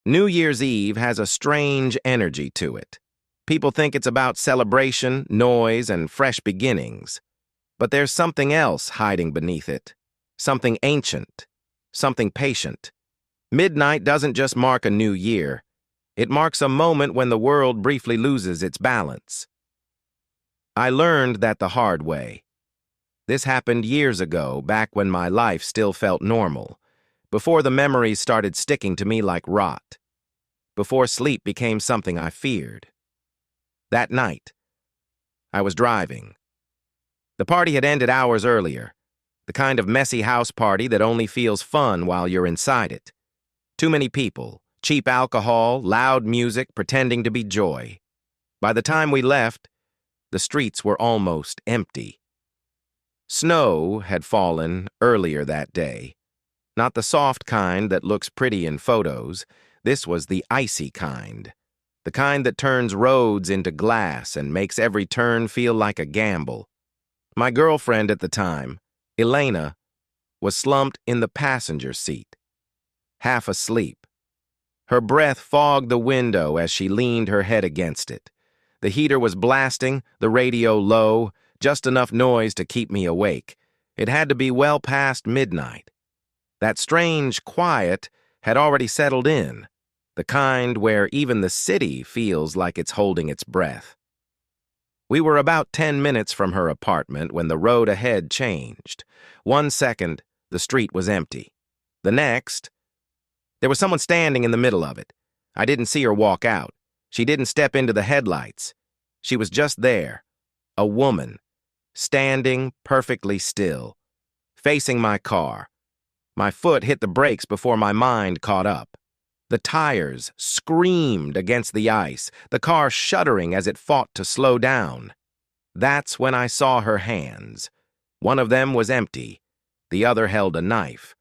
New Year's Eve has a strange energy to it. People think it's about celebration, noise, and fresh beginnings. But there's something else hiding beneath it. Something ancient. Something patient. Midnight doesn't just mark a new year. It marks a moment when the world briefly loses its balance. I learned that the hard way. This happened years ago, back when my life still felt normal, before the memories started sticking to me like rot, before sleep became something I feared. That night, I was driving. The party had ended hours earlier, the kind of messy house party that only feels fun while you're inside it. Too many people, cheap alcohol, loud music, pretending to be joy. By the time we left, the streets were almost empty. Snow had fallen earlier that day. Not the soft kind that looks pretty in photos. This was the icy kind. The kind that turns roads into glass and makes every turn feel like a gamble. My girlfriend at the time, Elena, was slumped in the passenger seat, half asleep. Her breath fogged the window as she leaned her head against it. The heater was blasting, the radio low, just enough noise to keep me awake. It had to be well past midnight. That strange quiet had already settled in, the kind where even the city feels like it's holding its breath. We were about 10 minutes from her apartment when the road ahead changed. 1 second, the street was empty. The next, there was someone standing in the middle of it. I didn't see her walk out. She didn't step into the headlights. She was just there, a woman, standing perfectly still, facing my car. My foot hit the brakes before my mind caught up. The tires screamed against the ice, the car shuddering as it fought to slow down. That's when I saw her hands. One of them was empty. The other held a knife.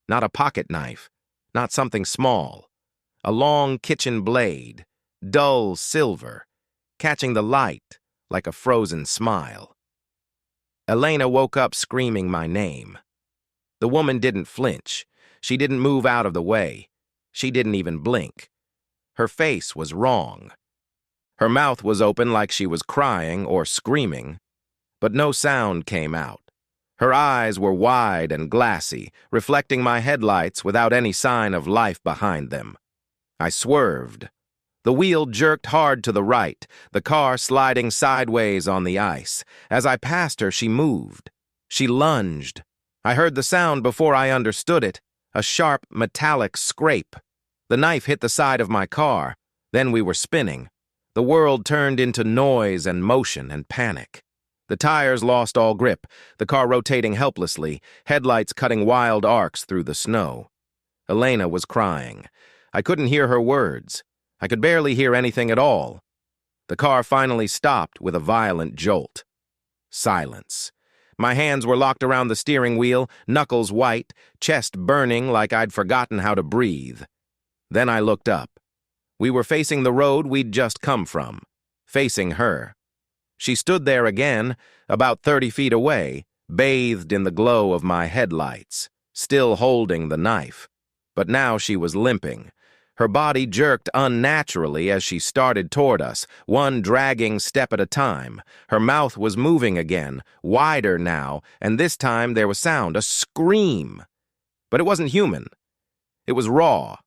Not a pocket knife, not something small. A long kitchen blade, dull silver, catching the light like a frozen smile. Elena woke up screaming my name. The woman didn't flinch. She didn't move out of the way. She didn't even blink. Her face was wrong. Her mouth was open like she was crying or screaming, but no sound came out. Her eyes were wide and glassy, reflecting my headlights without any sign of life behind them. I swerved. The wheel jerked hard to the right, the car sliding sideways on the ice. As I passed her, she moved. She lunged. I heard the sound before I understood it, a sharp, metallic scrape. The knife hit the side of my car. Then we were spinning. The world turned into noise and motion and panic. The tires lost all grip, the car rotating helplessly, headlights cutting wild arcs through the snow. Elena was crying. I couldn't hear her words. I could barely hear anything at all. The car finally stopped with a violent jolt. Silence. My hands were locked around the steering wheel, knuckles white, chest burning like I'd forgotten how to breathe. Then I looked up. We were facing the road we'd just come from, facing her. She stood there again, about 30 feet away, bathed in the glow of my headlights, still holding the knife. But now she was limping. Her body jerked unnaturally as she started toward us, one dragging step at a time. Her mouth was moving again, wider now, and this time there was sound, a scream. But it wasn't human. It was raw,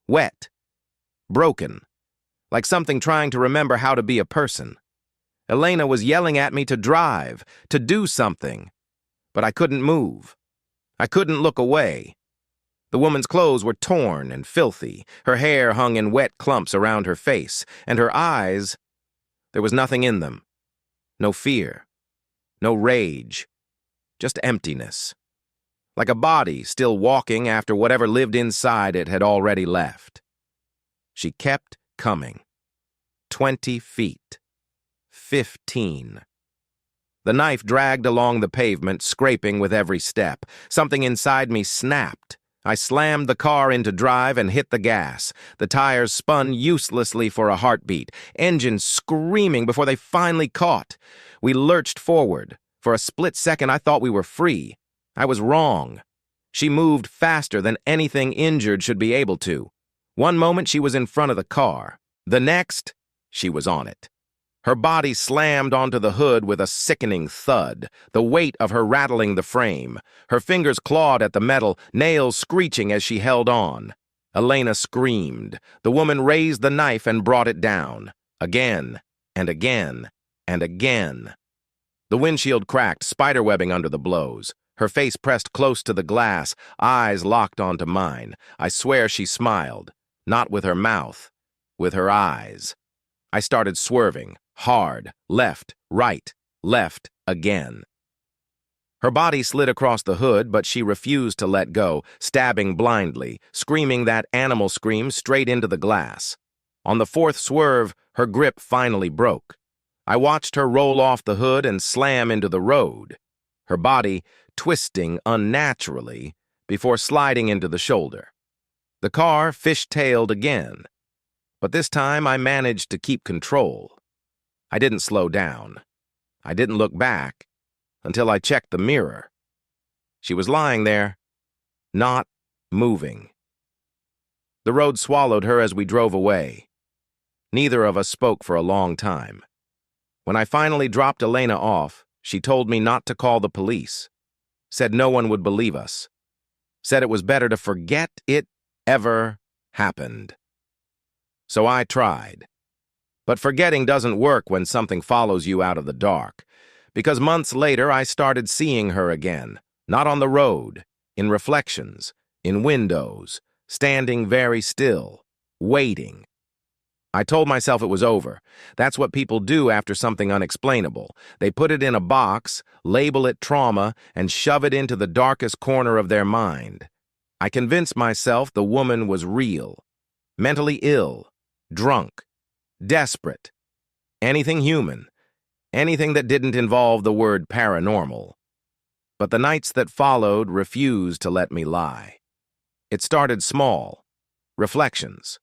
wet, broken, like something trying to remember how to be a person. Elena was yelling at me to drive, to do something, but I couldn't move. I couldn't look away. The woman's clothes were torn and filthy. Her hair hung in wet clumps around her face, and her eyes, there was nothing in them. No fear, no rage, just emptiness. Like a body still walking after whatever lived inside it had already left. She kept coming. 20 feet. 15. The knife dragged along the pavement, scraping with every step. Something inside me snapped. I slammed the car into drive and hit the gas. The tires spun uselessly for a heartbeat, engines screaming before they finally caught. We lurched forward. For a split second, I thought we were free. I was wrong. She moved faster than anything injured should be able to. One moment she was in front of the car. The next, she was on it. Her body slammed onto the hood with a sickening thud, the weight of her rattling the frame. Her fingers clawed at the metal, nails screeching as she held on. Elena screamed. The woman raised the knife and brought it down. Again, and again, and again. The windshield cracked, spiderwebbing under the blows. Her face pressed close to the glass, eyes locked onto mine. I swear she smiled. Not with her mouth, with her eyes. I started swerving, hard, left, right, left, again. Her body slid across the hood, but she refused to let go, stabbing blindly, screaming that animal scream straight into the glass. On the fourth swerve, her grip finally broke. I watched her roll off the hood and slam into the road, her body twisting unnaturally before sliding into the shoulder. The car fish-tailed again, but this time I managed to keep control. I didn't slow down. I didn't look back until I checked the mirror. She was lying there, not moving. The road swallowed her as we drove away. Neither of us spoke for a long time. When I finally dropped Elena off, she told me not to call the police, said no one would believe us, said it was better to forget it ever happened. So I tried. But forgetting doesn't work when something follows you out of the dark, because months later I started seeing her again, not on the road, in reflections, in windows, standing very still, waiting. I told myself it was over. That's what people do after something unexplainable. They put it in a box, label it trauma, and shove it into the darkest corner of their mind. I convinced myself the woman was real, mentally ill, drunk, desperate, anything human, anything that didn't involve the word paranormal. But the nights that followed refused to let me lie. It started small, reflections.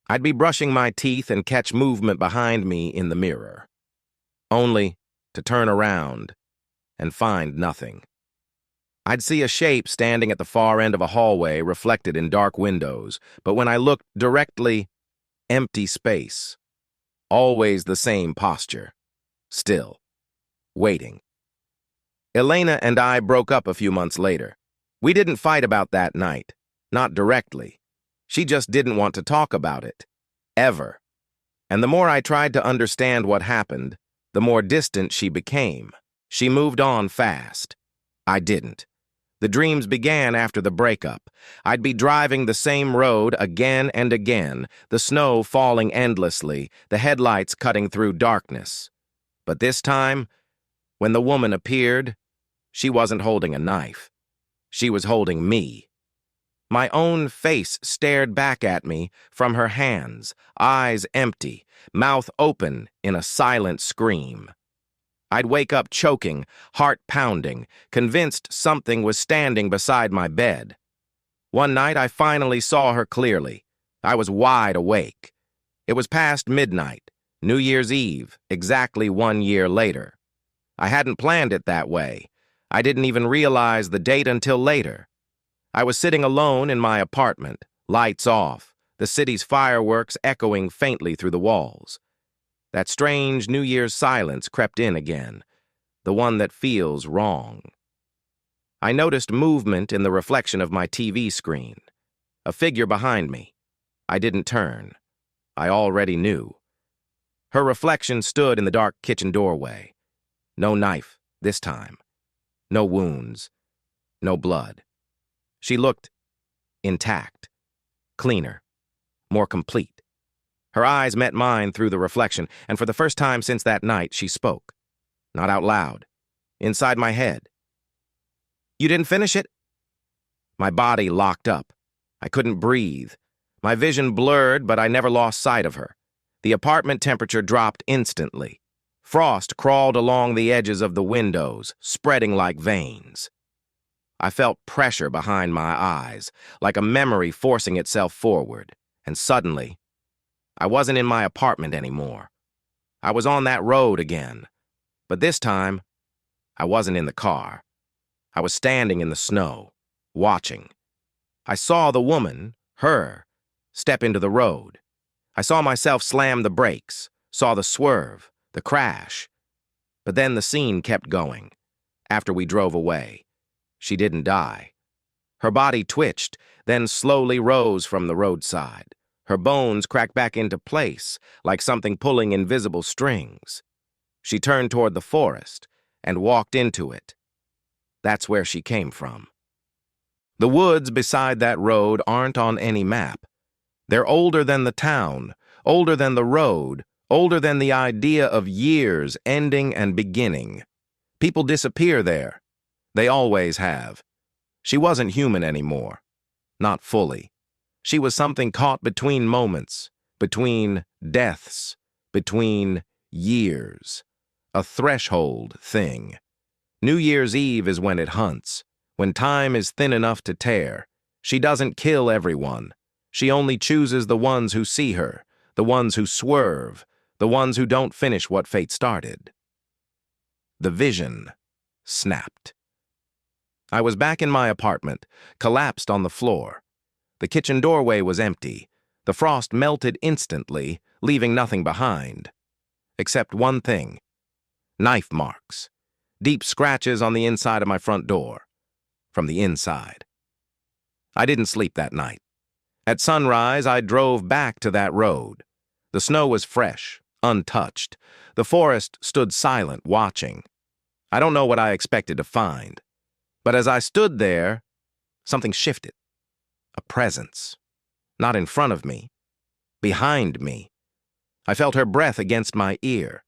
I'd be brushing my teeth and catch movement behind me in the mirror, only to turn around and find nothing. I'd see a shape standing at the far end of a hallway reflected in dark windows, but when I looked directly, empty space. Always the same posture, still, waiting. Elena and I broke up a few months later. We didn't fight about that night, not directly. She just didn't want to talk about it, ever. And the more I tried to understand what happened, the more distant she became. She moved on fast. I didn't. The dreams began after the breakup. I'd be driving the same road again and again, the snow falling endlessly, the headlights cutting through darkness. But this time, when the woman appeared, she wasn't holding a knife. She was holding me. My own face stared back at me from her hands, eyes empty, mouth open in a silent scream. I'd wake up choking, heart pounding, convinced something was standing beside my bed. One night I finally saw her clearly. I was wide awake. It was past midnight, New Year's Eve, exactly 1 year later. I hadn't planned it that way. I didn't even realize the date until later. I was sitting alone in my apartment, lights off, the city's fireworks echoing faintly through the walls. That strange New Year's silence crept in again, the one that feels wrong. I noticed movement in the reflection of my TV screen, a figure behind me. I didn't turn. I already knew. Her reflection stood in the dark kitchen doorway. No knife, this time. No wounds. No blood. She looked intact, cleaner, more complete. Her eyes met mine through the reflection, and for the first time since that night, she spoke. Not out loud. Inside my head. "You didn't finish it?" My body locked up. I couldn't breathe. My vision blurred, but I never lost sight of her. The apartment temperature dropped instantly. Frost crawled along the edges of the windows, spreading like veins. I felt pressure behind my eyes, like a memory forcing itself forward, and suddenly, I wasn't in my apartment anymore. I was on that road again, but this time, I wasn't in the car. I was standing in the snow, watching. I saw the woman, her, step into the road. I saw myself slam the brakes, saw the swerve, the crash. But then the scene kept going. After we drove away, she didn't die. Her body twitched, then slowly rose from the roadside. Her bones cracked back into place, like something pulling invisible strings. She turned toward the forest and walked into it. That's where she came from. The woods beside that road aren't on any map. They're older than the town, older than the road, older than the idea of years ending and beginning. People disappear there. They always have. She wasn't human anymore. Not fully. She was something caught between moments, between deaths, between years. A threshold thing. New Year's Eve is when it hunts, when time is thin enough to tear. She doesn't kill everyone. She only chooses the ones who see her, the ones who swerve, the ones who don't finish what fate started. The vision snapped. I was back in my apartment, collapsed on the floor. The kitchen doorway was empty. The frost melted instantly, leaving nothing behind. Except one thing. Knife marks. Deep scratches on the inside of my front door. From the inside. I didn't sleep that night. At sunrise, I drove back to that road. The snow was fresh, untouched. The forest stood silent, watching. I don't know what I expected to find. But as I stood there, something shifted. A presence. Not in front of me. Behind me. I felt her breath against my ear.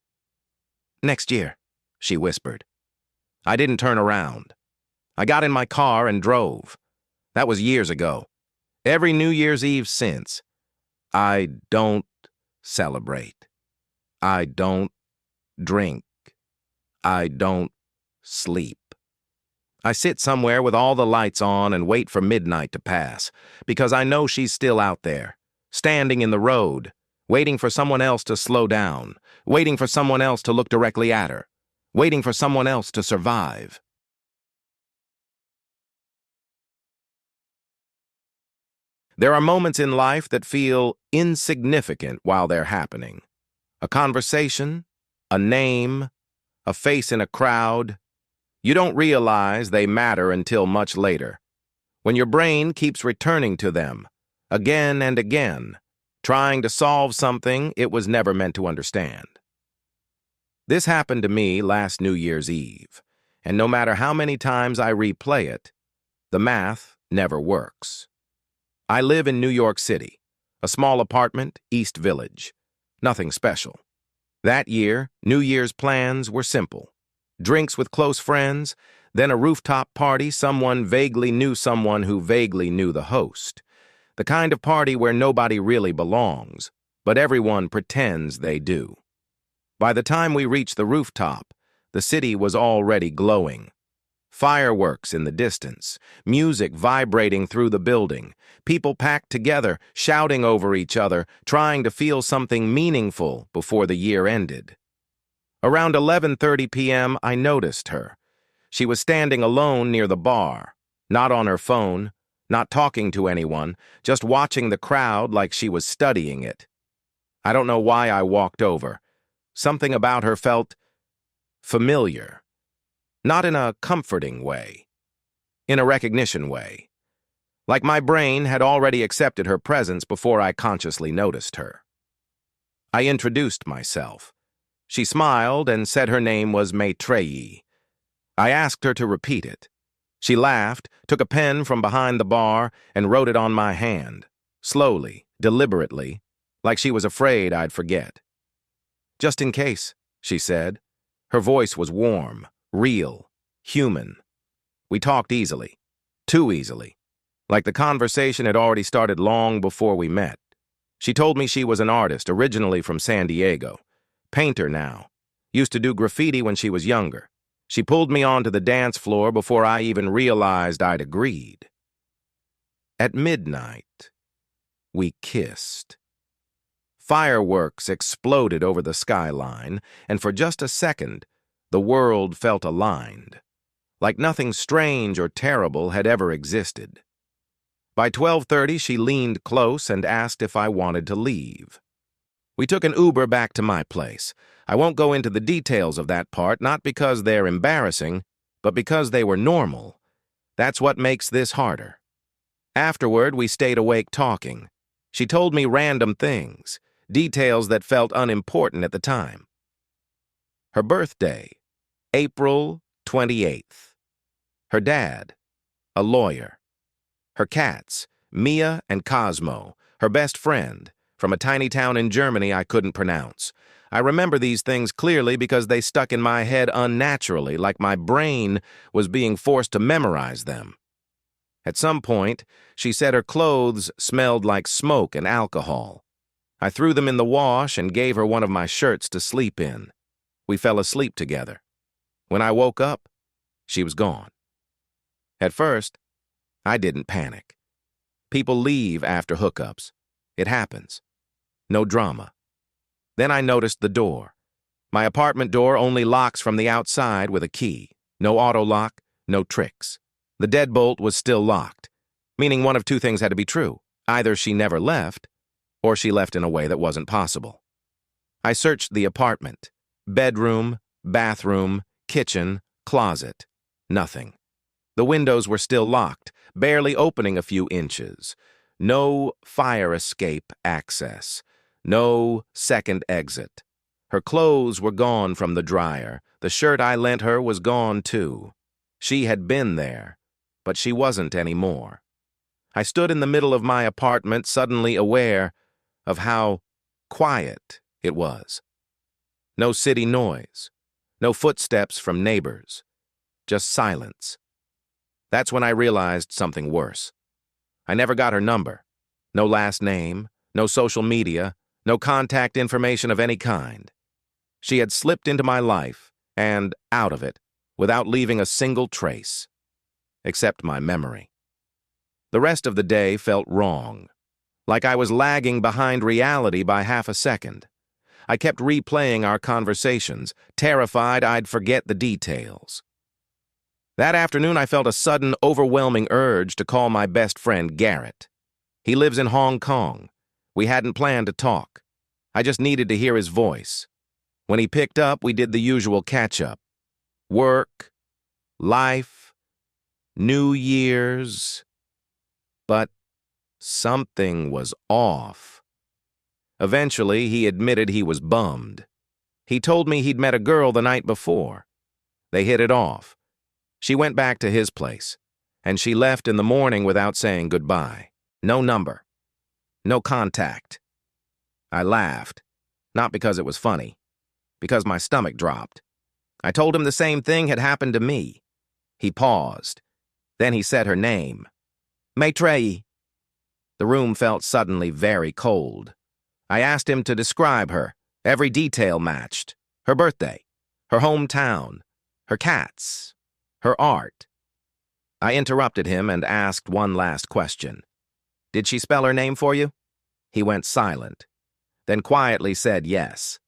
"Next year," she whispered. I didn't turn around. I got in my car and drove. That was years ago. Every New Year's Eve since. I don't celebrate. I don't drink. I don't sleep. I sit somewhere with all the lights on and wait for midnight to pass, because I know she's still out there, standing in the road, waiting for someone else to slow down, waiting for someone else to look directly at her, waiting for someone else to survive. There are moments in life that feel insignificant while they're happening. A conversation, a name, a face in a crowd. You don't realize they matter until much later, when your brain keeps returning to them, again and again, trying to solve something it was never meant to understand. This happened to me last New Year's Eve, and no matter how many times I replay it, the math never works. I live in New York City, a small apartment, East Village. Nothing special. That year, New Year's plans were simple. Drinks with close friends, then a rooftop party. Someone vaguely knew someone who vaguely knew the host. The kind of party where nobody really belongs, but everyone pretends they do. By the time we reached the rooftop, the city was already glowing. Fireworks in the distance, music vibrating through the building, people packed together, shouting over each other, trying to feel something meaningful before the year ended. Around 11:30 p.m., I noticed her. She was standing alone near the bar, not on her phone, not talking to anyone, just watching the crowd like she was studying it. I don't know why I walked over. Something about her felt familiar. Not in a comforting way. In a recognition way. Like my brain had already accepted her presence before I consciously noticed her. I introduced myself. She smiled and said her name was Maitreyi. I asked her to repeat it. She laughed, took a pen from behind the bar, and wrote it on my hand, slowly, deliberately, like she was afraid I'd forget. "Just in case," she said. Her voice was warm, real, human. We talked easily, too easily, like the conversation had already started long before we met. She told me she was an artist originally from San Diego. Painter now. Used to do graffiti when she was younger. She pulled me onto the dance floor before I even realized I'd agreed. At midnight, we kissed. Fireworks exploded over the skyline, and for just a second, the world felt aligned, like nothing strange or terrible had ever existed. By 12:30, she leaned close and asked if I wanted to leave. We took an Uber back to my place. I won't go into the details of that part, not because they're embarrassing, but because they were normal. That's what makes this harder. Afterward, we stayed awake talking. She told me random things, details that felt unimportant at the time. Her birthday, April 28th. Her dad, a lawyer. Her cats, Mia and Cosmo, her best friend, from a tiny town in Germany I couldn't pronounce. I remember these things clearly because they stuck in my head unnaturally, like my brain was being forced to memorize them. At some point, she said her clothes smelled like smoke and alcohol. I threw them in the wash and gave her one of my shirts to sleep in. We fell asleep together. When I woke up, she was gone. At first, I didn't panic. People leave after hookups. It happens. No drama. Then I noticed the door. My apartment door only locks from the outside with a key. No auto lock, no tricks. The deadbolt was still locked, meaning one of two things had to be true. Either she never left, or she left in a way that wasn't possible. I searched the apartment. Bedroom, bathroom, kitchen, closet. Nothing. The windows were still locked, barely opening a few inches. No fire escape access. No second exit. Her clothes were gone from the dryer. The shirt I lent her was gone too. She had been there, but she wasn't anymore. I stood in the middle of my apartment, suddenly aware of how quiet it was. No city noise. No footsteps from neighbors. Just silence. That's when I realized something worse. I never got her number. No last name, no social media, no contact information of any kind. She had slipped into my life and out of it without leaving a single trace, except my memory. The rest of the day felt wrong, like I was lagging behind reality by half a second. I kept replaying our conversations, terrified I'd forget the details. That afternoon, I felt a sudden, overwhelming urge to call my best friend, Garrett. He lives in Hong Kong. We hadn't planned to talk. I just needed to hear his voice. When he picked up, we did the usual catch-up. Work, life, New Year's. But something was off. Eventually, he admitted he was bummed. He told me he'd met a girl the night before. They hit it off. She went back to his place, and she left in the morning without saying goodbye. No number. No contact. I laughed, not because it was funny, because my stomach dropped. I told him the same thing had happened to me. He paused. Then he said her name. Maitreyi. The room felt suddenly very cold. I asked him to describe her. Every detail matched. Her birthday, her hometown, her cats, her art. I interrupted him and asked one last question. Did she spell her name for you? He went silent, then quietly said yes.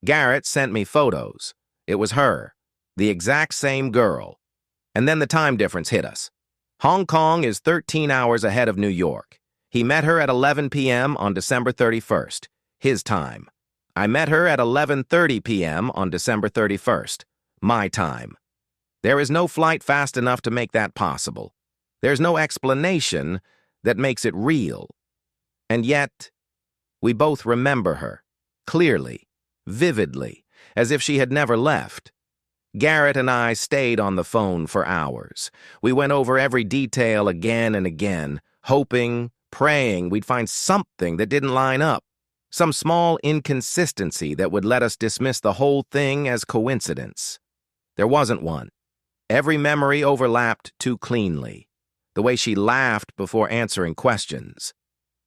Garrett sent me photos. It was her, the exact same girl. And then the time difference hit us. Hong Kong is 13 hours ahead of New York. He met her at 11 p.m. on December 31st, his time. I met her at 11:30 p.m. on December 31st, my time. There is no flight fast enough to make that possible. There's no explanation that makes it real. And yet, we both remember her, clearly, vividly, as if she had never left. Garrett and I stayed on the phone for hours. We went over every detail again and again, hoping, praying we'd find something that didn't line up, some small inconsistency that would let us dismiss the whole thing as coincidence. There wasn't one. Every memory overlapped too cleanly. The way she laughed before answering questions.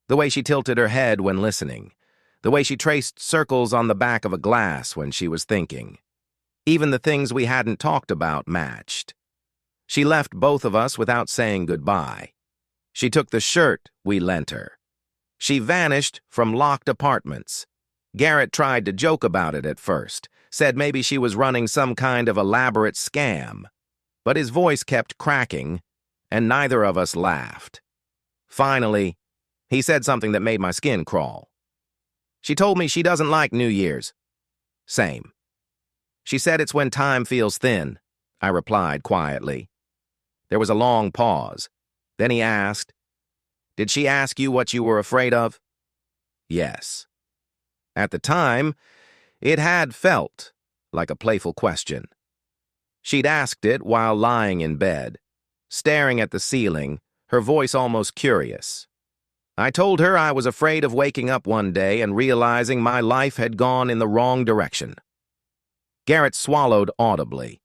The way she tilted her head when listening. The way she traced circles on the back of a glass when she was thinking. Even the things we hadn't talked about matched. She left both of us without saying goodbye. She took the shirt we lent her. She vanished from locked apartments. Garrett tried to joke about it at first, said maybe she was running some kind of elaborate scam. But his voice kept cracking, and neither of us laughed. Finally, he said something that made my skin crawl. She told me she doesn't like New Year's. Same. She said it's when time feels thin, I replied quietly. There was a long pause. Then he asked, "Did she ask you what you were afraid of?" Yes. At the time, it had felt like a playful question. She'd asked it while lying in bed, staring at the ceiling, her voice almost curious. I told her I was afraid of waking up one day and realizing my life had gone in the wrong direction. Garrett swallowed audibly.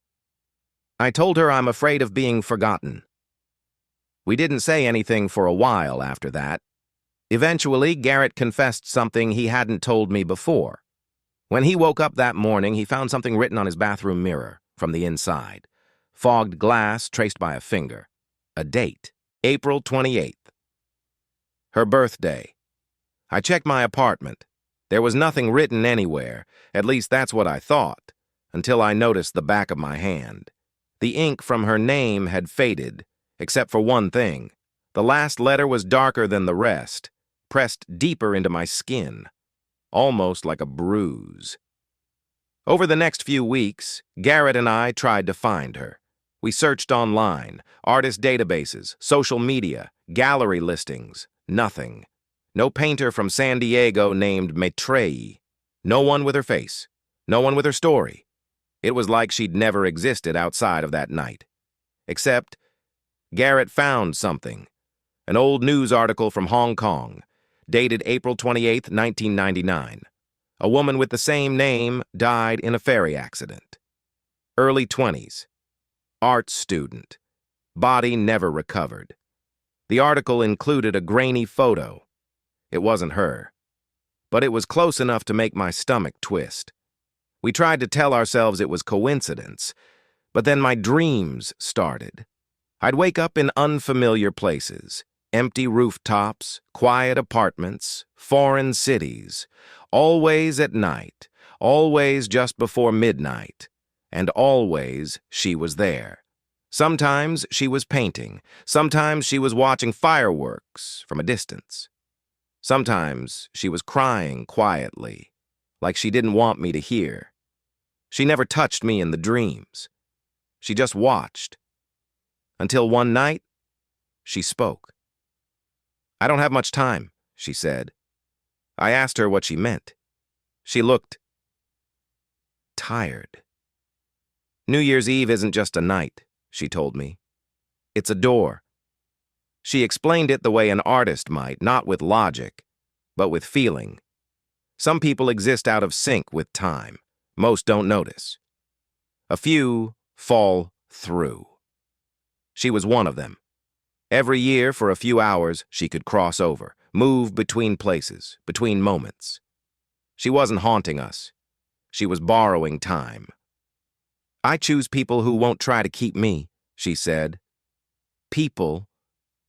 I told her I'm afraid of being forgotten. We didn't say anything for a while after that. Eventually, Garrett confessed something he hadn't told me before. When he woke up that morning, he found something written on his bathroom mirror from the inside. Fogged glass traced by a finger. A date, April 28th. Her birthday. I checked my apartment. There was nothing written anywhere, at least that's what I thought, until I noticed the back of my hand. The ink from her name had faded, except for one thing. The last letter was darker than the rest, pressed deeper into my skin, almost like a bruise. Over the next few weeks, Garrett and I tried to find her. We searched online, artist databases, social media, gallery listings. Nothing. No painter from San Diego named Maitreyi. No one with her face. No one with her story. It was like she'd never existed outside of that night. Except, Garrett found something. An old news article from Hong Kong, dated April 28, 1999. A woman with the same name died in a ferry accident. Early 20s. Art student. Body never recovered. The article included a grainy photo. It wasn't her, but it was close enough to make my stomach twist. We tried to tell ourselves it was coincidence, but then my dreams started. I'd wake up in unfamiliar places, empty rooftops, quiet apartments, foreign cities, always at night, always just before midnight, and always she was there. Sometimes she was painting. Sometimes she was watching fireworks from a distance. Sometimes she was crying quietly, like she didn't want me to hear. She never touched me in the dreams. She just watched. Until one night, she spoke. "I don't have much time," she said. I asked her what she meant. She looked tired. "New Year's Eve isn't just a night," she told me. "It's a door." She explained it the way an artist might, not with logic, but with feeling. Some people exist out of sync with time. Most don't notice. A few fall through. She was one of them. Every year, for a few hours, she could cross over, move between places, between moments. She wasn't haunting us. She was borrowing time. "I choose people who won't try to keep me," she said. "People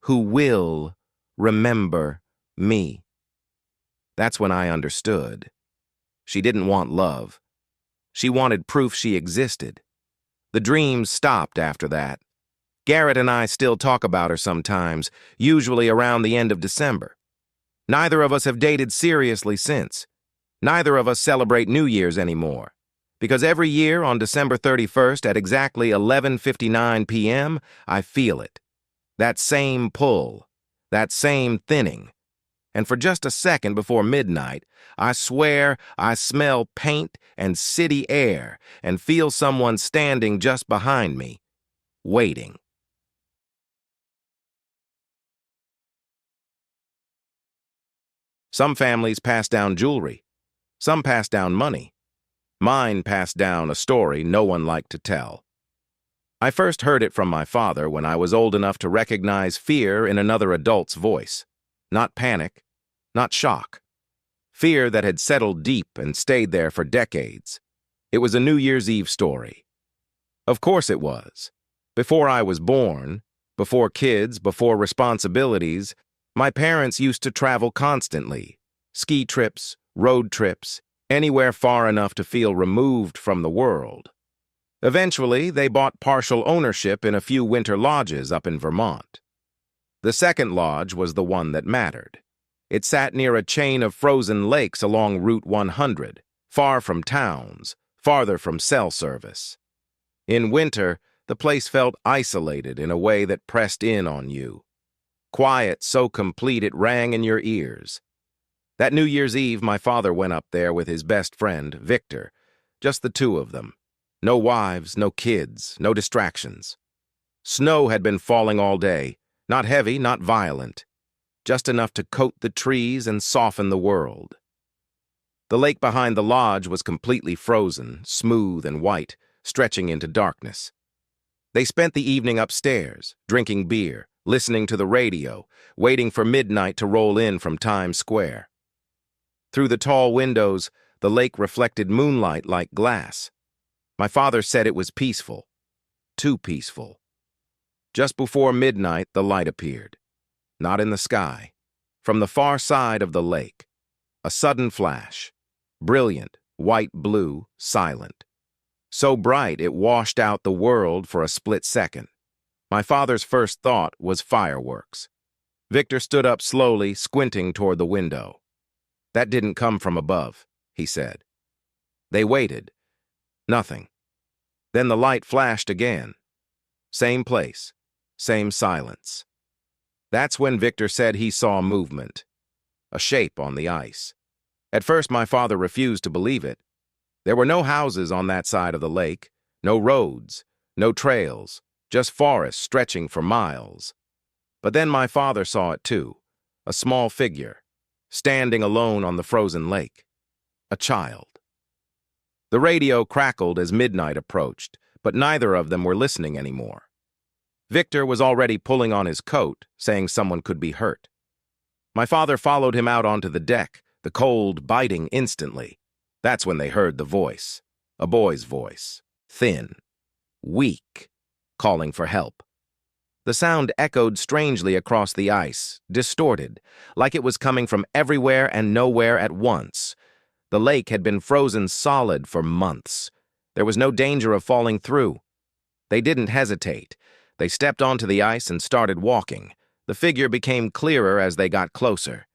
who will remember me." That's when I understood. She didn't want love. She wanted proof she existed. The dreams stopped after that. Garrett and I still talk about her sometimes, usually around the end of December. Neither of us have dated seriously since. Neither of us celebrate New Year's anymore. Because every year on December 31st at exactly 11:59 p.m., I feel it. That same pull, that same thinning. And for just a second before midnight, I swear I smell paint and city air and feel someone standing just behind me, waiting. Some families pass down jewelry. Some pass down money. Mine passed down a story no one liked to tell. I first heard it from my father when I was old enough to recognize fear in another adult's voice. Not panic, not shock. Fear that had settled deep and stayed there for decades. It was a New Year's Eve story. Of course it was. Before I was born, before kids, before responsibilities, my parents used to travel constantly. Ski trips, road trips, anywhere far enough to feel removed from the world. Eventually, they bought partial ownership in a few winter lodges up in Vermont. The second lodge was the one that mattered. It sat near a chain of frozen lakes along Route 100, far from towns, farther from cell service. In winter, the place felt isolated in a way that pressed in on you. Quiet so complete it rang in your ears. That New Year's Eve, my father went up there with his best friend, Victor, just the two of them. No wives, no kids, no distractions. Snow had been falling all day, not heavy, not violent, just enough to coat the trees and soften the world. The lake behind the lodge was completely frozen, smooth and white, stretching into darkness. They spent the evening upstairs, drinking beer, listening to the radio, waiting for midnight to roll in from Times Square. Through the tall windows, the lake reflected moonlight like glass. My father said it was peaceful, too peaceful. Just before midnight, the light appeared. Not in the sky. From the far side of the lake. A sudden flash. Brilliant, white-blue, silent. So bright it washed out the world for a split second. My father's first thought was fireworks. Victor stood up slowly, squinting toward the window. That didn't come from above, he said. They waited. Nothing. Then the light flashed again. Same place. Same silence. That's when Victor said he saw movement. A shape on the ice. At first, my father refused to believe it. There were no houses on that side of the lake, no roads, no trails, just forest stretching for miles. But then my father saw it too, a small figure, standing alone on the frozen lake. A child. The radio crackled as midnight approached, but neither of them were listening anymore. Victor was already pulling on his coat, saying someone could be hurt. My father followed him out onto the deck, the cold biting instantly. That's when they heard the voice, a boy's voice, thin, weak, calling for help. The sound echoed strangely across the ice, distorted, like it was coming from everywhere and nowhere at once. The lake had been frozen solid for months. There was no danger of falling through. They didn't hesitate. They stepped onto the ice and started walking. The figure became clearer as they got closer.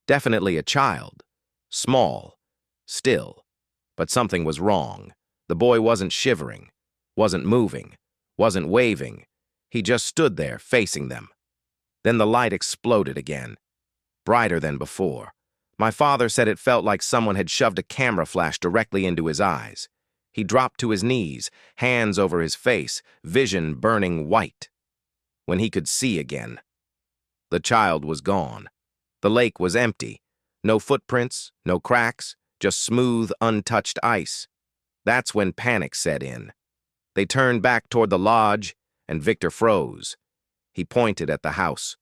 Definitely a child. Small. Still. But something was wrong. The boy wasn't shivering. Wasn't moving. Wasn't waving. He just stood there, facing them. Then the light exploded again. Brighter than before. My father said it felt like someone had shoved a camera flash directly into his eyes. He dropped to his knees, hands over his face, vision burning white. When he could see again. The child was gone. The lake was empty. No footprints, no cracks, just smooth, untouched ice. That's when panic set in. They turned back toward the lodge, and Victor froze. He pointed at the house.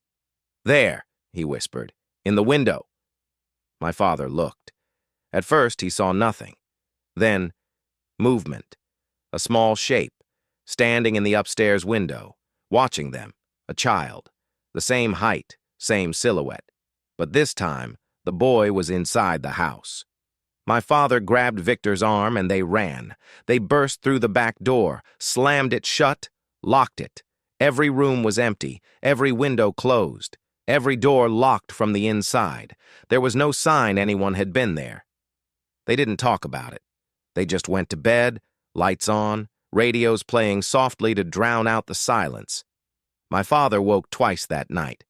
"There," he whispered, "in the window." My father looked. At first, he saw nothing. Then, movement. A small shape, standing in the upstairs window, watching them, a child. The same height, same silhouette. But this time, the boy was inside the house. My father grabbed Victor's arm and they ran. They burst through the back door, slammed it shut, locked it. Every room was empty, every window closed, every door locked from the inside. There was no sign anyone had been there. They didn't talk about it. They just went to bed, lights on, radios playing softly to drown out the silence. My father woke twice that night.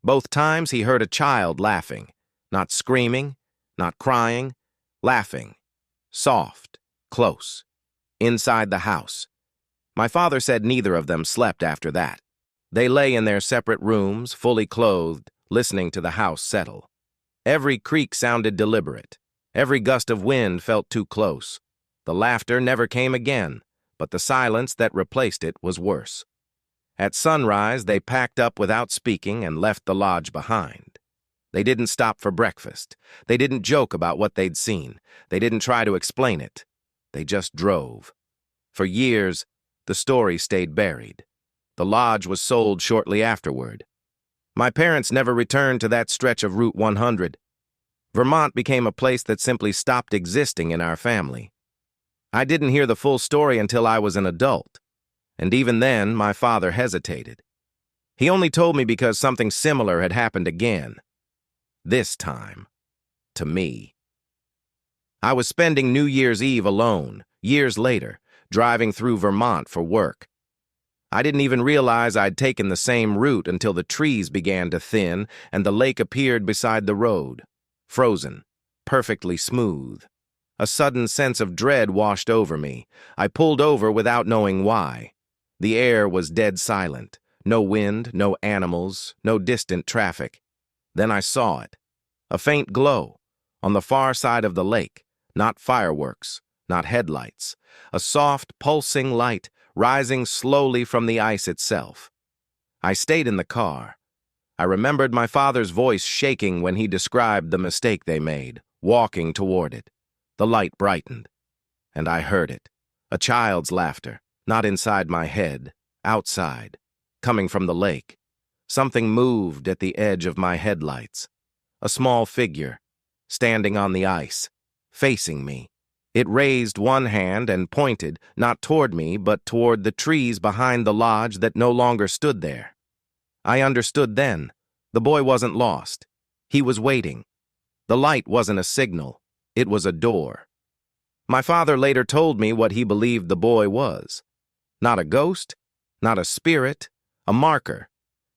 Both times he heard a child laughing, not screaming, not crying, laughing, soft, close, inside the house. My father said neither of them slept after that. They lay in their separate rooms, fully clothed, listening to the house settle. Every creak sounded deliberate. Every gust of wind felt too close. The laughter never came again, but the silence that replaced it was worse. At sunrise, they packed up without speaking and left the lodge behind. They didn't stop for breakfast. They didn't joke about what they'd seen. They didn't try to explain it. They just drove. For years, the story stayed buried. The lodge was sold shortly afterward. My parents never returned to that stretch of Route 100. Vermont became a place that simply stopped existing in our family. I didn't hear the full story until I was an adult, and even then, my father hesitated. He only told me because something similar had happened again. This time, to me. I was spending New Year's Eve alone, years later, driving through Vermont for work. I didn't even realize I'd taken the same route until the trees began to thin and the lake appeared beside the road, frozen, perfectly smooth. A sudden sense of dread washed over me. I pulled over without knowing why. The air was dead silent. No wind, no animals, no distant traffic. Then I saw it. A faint glow. On the far side of the lake. Not fireworks, not headlights. A soft, pulsing light rising slowly from the ice itself. I stayed in the car. I remembered my father's voice shaking when he described the mistake they made, walking toward it. The light brightened, and I heard it. A child's laughter, not inside my head, outside, coming from the lake. Something moved at the edge of my headlights. A small figure, standing on the ice, facing me. It raised one hand and pointed, not toward me, but toward the trees behind the lodge that no longer stood there. I understood then. The boy wasn't lost. He was waiting. The light wasn't a signal. It was a door. My father later told me what he believed the boy was. Not a ghost, not a spirit, a marker.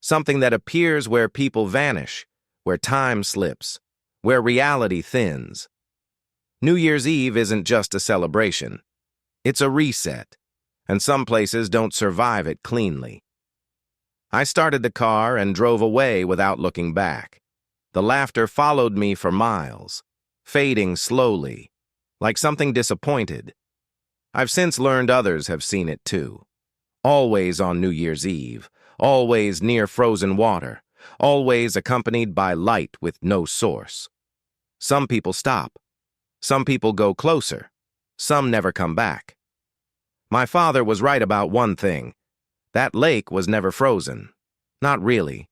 Something that appears where people vanish, where time slips, where reality thins. New Year's Eve isn't just a celebration. It's a reset, and some places don't survive it cleanly. I started the car and drove away without looking back. The laughter followed me for miles, fading slowly, like something disappointed. I've since learned others have seen it too. Always on New Year's Eve, always near frozen water, always accompanied by light with no source. Some people stop. Some people go closer. Some never come back. My father was right about one thing. That lake was never frozen. Not really.